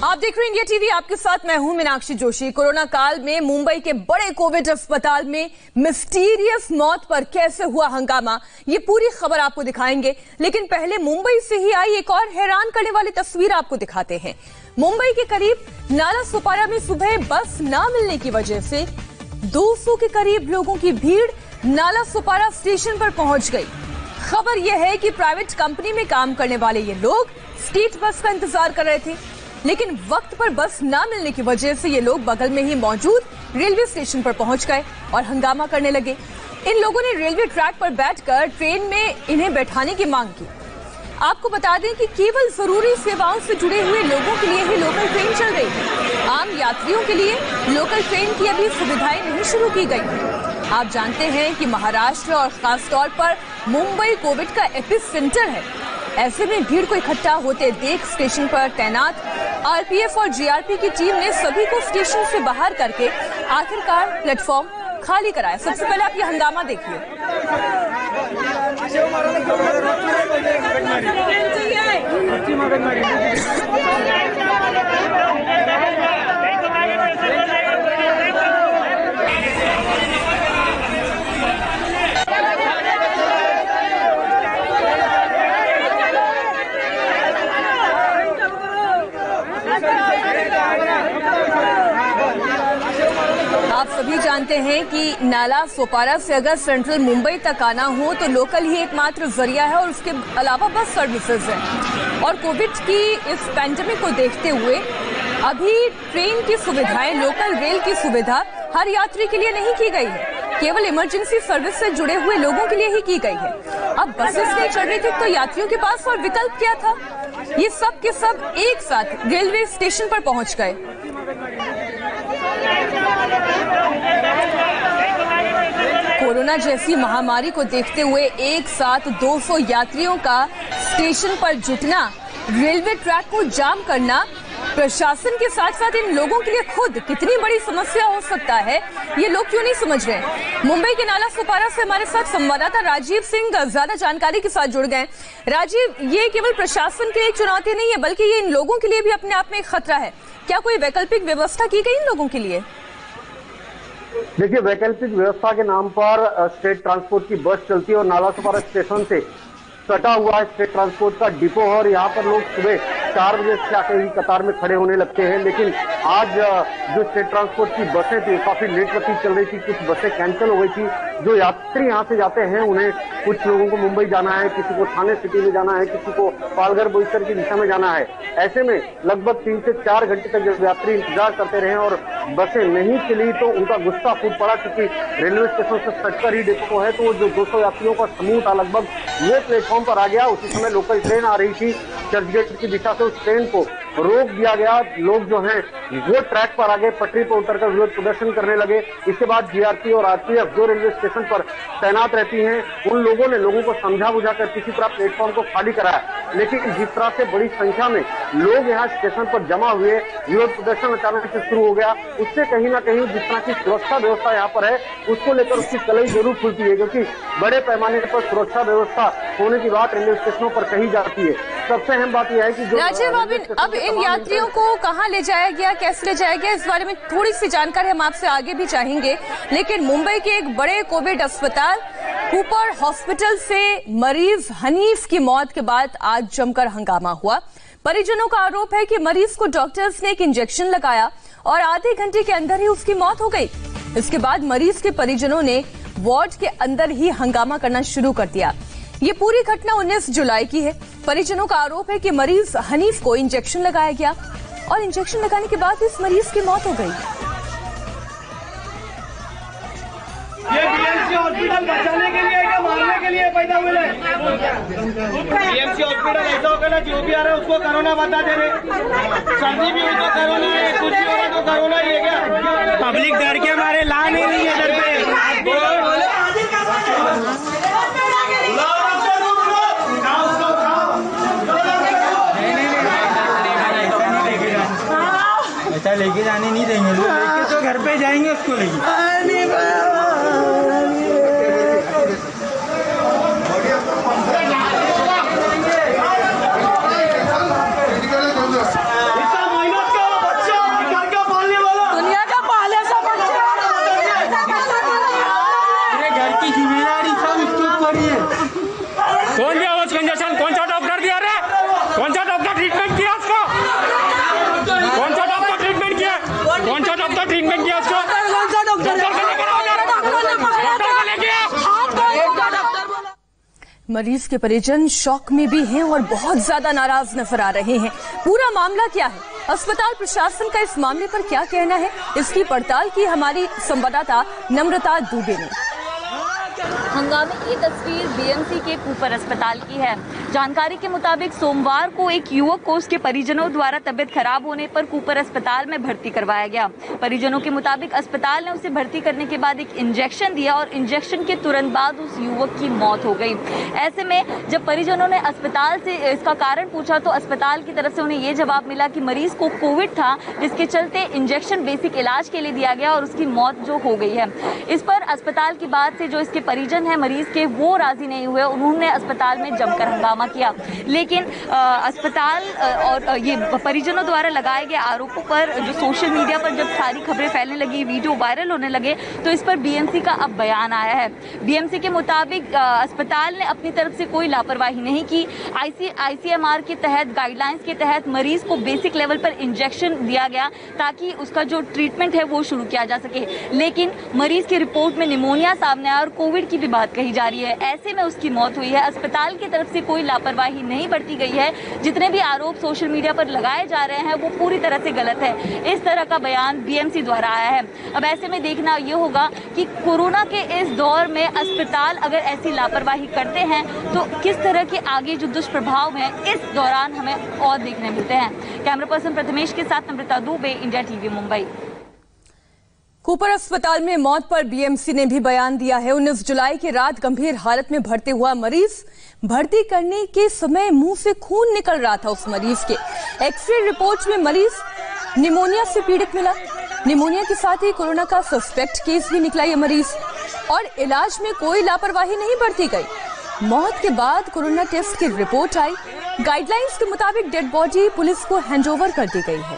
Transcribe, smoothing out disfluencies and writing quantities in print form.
आप देख रहे हैं इंडिया टीवी, आपके साथ मैं हूं मीनाक्षी जोशी। कोरोना काल में मुंबई के बड़े कोविड अस्पताल में मिस्टीरियस मौत पर कैसे हुआ हंगामा, ये पूरी खबर आपको दिखाएंगे। लेकिन पहले मुंबई से ही आई एक और हैरान करने वाली तस्वीर आपको दिखाते हैं। मुंबई के करीब नाला सुपारा में सुबह बस न मिलने की वजह से 200 के करीब लोगों की भीड़ नाला सुपारा स्टेशन पर पहुंच गई। खबर यह है कि प्राइवेट कंपनी में काम करने वाले ये लोग स्टेट बस का इंतजार कर रहे थे, लेकिन वक्त पर बस न मिलने की वजह से ये लोग बगल में ही मौजूद रेलवे स्टेशन पर पहुंच गए और हंगामा करने लगे। इन लोगों ने रेलवे ट्रैक पर बैठकर ट्रेन में इन्हें बैठाने की मांग की। आपको बता दें कि केवल जरूरी सेवाओं से जुड़े हुए लोगों के लिए ही लोकल ट्रेन चल रही है। आम यात्रियों के लिए लोकल ट्रेन की अभी सुविधाएं नहीं शुरू की गई हैं। आप जानते हैं कि महाराष्ट्र और खासतौर पर मुंबई कोविड का एपिसेंटर है। ऐसे में भीड़ को इकट्ठा होते देख स्टेशन पर तैनात आरपीएफ और जीआरपी की टीम ने सभी को स्टेशन से बाहर करके आखिरकार प्लेटफॉर्म खाली कराया। सबसे पहले आप ये हंगामा देखिए। आप सभी जानते हैं कि नाला सोपारा से अगर सेंट्रल मुंबई तक आना हो तो लोकल ही एकमात्र जरिया है और उसके अलावा बस सर्विसेज हैं। और कोविड की इस पैंडेमिक को देखते हुए अभी ट्रेन की सुविधाएं, लोकल रेल की सुविधा हर यात्री के लिए नहीं की गई है, केवल इमरजेंसी सर्विस से जुड़े हुए लोगों के लिए ही की गई है। अब बसेस नहीं चल रही थी तो यात्रियों के पास और विकल्प क्या था? ये सब के सब एक साथ रेलवे स्टेशन पर पहुंच गए। कोरोना जैसी महामारी को देखते हुए एक साथ 200 यात्रियों का स्टेशन पर जुटना, रेलवे ट्रैक को जाम करना प्रशासन के साथ साथ इन लोगों के लिए खुद कितनी बड़ी समस्या हो सकता है, ये लोग क्यों नहीं समझ रहे। मुंबई के नाला सुपारा से हमारे साथ संवाददाता राजीव सिंह ज्यादा जानकारी के साथ जुड़ गए। राजीव, ये केवल प्रशासन के लिए चुनौती नहीं है बल्कि ये इन लोगों के लिए भी अपने आप में एक खतरा है। क्या कोई वैकल्पिक व्यवस्था की गई इन लोगों के लिए? देखिए, वैकल्पिक व्यवस्था के नाम पर स्टेट ट्रांसपोर्ट की बस चलती है और नाला सुपारा स्टेशन से सटा हुआ स्टेट ट्रांसपोर्ट का डिपो है और यहाँ पर लोग सुबह 4 बजे से आकर ही कतार में खड़े होने लगते हैं। लेकिन आज जो स्टेट ट्रांसपोर्ट की बसें थी काफी लेट गति चल रही थी, कुछ बसें कैंसिल हो गई थी। जो यात्री यहाँ से जाते हैं उन्हें, कुछ लोगों को मुंबई जाना है, किसी को थाने सिटी में जाना है, किसी को पालघर बोईसर की दिशा में जाना है। ऐसे में लगभग 3 से 4 घंटे तक जब यात्री इंतजार करते रहे और बसें नहीं चली तो उनका गुस्सा फूट पड़ा, क्योंकि रेलवे स्टेशन से सटकर ही डिपो है। तो जो 200 यात्रियों का समूह था लगभग, वो प्लेटफॉर्म पर आ गया। उसी समय लोकल ट्रेन आ रही थी चर्चगेट की दिशा से, उस ट्रेन को रोक दिया गया। लोग जो हैं वो ट्रैक पर आ गए, पटरी पर उतरकर विरोध प्रदर्शन करने लगे। इसके बाद जीआरपी और आरपीएफ जो रेलवे स्टेशन पर तैनात रहती हैं, उन लोगों ने लोगों को समझा बुझाकर किसी तरह प्लेटफॉर्म को खाली कराया। लेकिन जिस तरह से बड़ी संख्या में लोग यहाँ स्टेशन पर जमा हुए, विरोध प्रदर्शन अचानक से शुरू हो गया। उससे कहीं ना कहीं जिस तरह की सुरक्षा व्यवस्था यहाँ पर है उसको लेकर उसकी कलई जरूर खुलती है, क्योंकि बड़े पैमाने पर सुरक्षा व्यवस्था होने की बात रेलवे स्टेशनों पर कही जाती है। सबसे अहम बात यह है कि जो राजीव, अब इन यात्रियों को कहां ले जाया गया, कैसे ले जाया गया, इस बारे में थोड़ी सी जानकारी हम आपसे आगे भी चाहेंगे। लेकिन मुंबई के एक बड़े कोविड अस्पताल कूपर हॉस्पिटल से मरीज हनीफ की मौत के बाद आज जमकर हंगामा हुआ। परिजनों का आरोप है कि मरीज को डॉक्टर्स ने एक इंजेक्शन लगाया और आधे घंटे के अंदर ही उसकी मौत हो गई। इसके बाद मरीज के परिजनों ने वार्ड के अंदर ही हंगामा करना शुरू कर दिया। ये पूरी घटना 19 जुलाई की है। परिजनों का आरोप है कि मरीज हनीफ को इंजेक्शन लगाया गया और इंजेक्शन लगाने के बाद इस मरीज की मौत हो गई। ये बीएमसी हॉस्पिटल बचाने के लिए क्या मारने के लिए पैदा हुए? बीएमसी हॉस्पिटल ऐसा होगा ना, जो भी आ रहा है उसको कोरोना बता दे रहे। सर्दी भी उनको कोरोना है, कुछ भी होगा तो कोरोना ही है क्या? पब्लिक डर के हमारे ला नहीं रही है इधर पे। ऐसा लेके जाने नहीं देंगे, लेके तो घर पे जाएंगे उसको लेके। इसका मेहनत मरीज के परिजन शॉक में भी हैं और बहुत ज्यादा नाराज नजर आ रहे हैं। पूरा मामला क्या है, अस्पताल प्रशासन का इस मामले पर क्या कहना है, इसकी पड़ताल की हमारी संवाददाता नम्रता दुबे ने। हंगामे की तस्वीर बीएमसी के कूपर अस्पताल की है। जानकारी के मुताबिक सोमवार को एक युवक को उसके परिजनों द्वारा तबियत खराब होने पर कूपर अस्पताल में भर्ती करवाया गया। परिजनों के मुताबिक अस्पताल ने उसे भर्ती करने के बाद एक इंजेक्शन दिया और इंजेक्शन के तुरंत बाद उस युवक की मौत हो गई। ऐसे में जब परिजनों ने अस्पताल से इसका कारण पूछा तो अस्पताल की तरफ से उन्हें ये जवाब मिला कि मरीज को कोविड था, जिसके चलते इंजेक्शन बेसिक इलाज के लिए दिया गया और उसकी मौत जो हो गई है। इस पर अस्पताल की बात से जो इसके परिजन है मरीज के, वो राजी नहीं हुए। उन्होंने अस्पताल में जमकर हंगामा किया, लेकिन अस्पताल और ये परिजनों द्वारा लगाए गए आरोपों पर जो सोशल मीडिया पर जब सारी खबरें फैलने लगी, वीडियो वायरल होने लगे, तो इस पर बीएमसी का अब बयान आया है। बीएमसी के मुताबिक अस्पताल ने अपनी तरफ से कोई लापरवाही नहीं की। आईसीएमआर के तहत, गाइडलाइंस के तहत मरीज को बेसिक लेवल पर इंजेक्शन दिया गया ताकि उसका जो ट्रीटमेंट है वो शुरू किया जा सके, लेकिन मरीज की रिपोर्ट में निमोनिया सामने आया और कोविड की भी बात कही जा रही है। ऐसे में उसकी मौत हुई है। अस्पताल की तरफ से कोई लापरवाही नहीं बरती गई है। जितने भी आरोप सोशल मीडिया पर लगाए जा रहे हैं वो पूरी तरह से गलत है। इस तरह का बयान बीएमसी द्वारा आया है। अब ऐसे में देखना ये होगा कि कोरोना के इस दौर में अस्पताल अगर ऐसी लापरवाही करते हैं तो किस तरह के आगे जो दुष्प्रभाव हैं इस दौरान हमें और देखने मिलते हैं। कैमरा पर्सन प्रथमेश के साथ Namrata Dubey, India TV Mumbai. Cooper अस्पताल में मौत पर बीएमसी ने भी बयान दिया है। 19 जुलाई की रात गंभीर हालत में भर्ती हुआ मरीज, भर्ती करने के समय मुंह से खून निकल रहा था उस मरीज के। एक्सरे रिपोर्ट में मरीज निमोनिया से पीड़ित मिला। निमोनिया के साथ ही कोरोना का सस्पेक्ट केस भी निकला ये मरीज, और इलाज में कोई लापरवाही नहीं बरती गई। मौत के बाद कोरोना टेस्ट की रिपोर्ट आई। गाइडलाइंस के मुताबिक डेड बॉडी पुलिस को हैंडओवर कर दी गई है।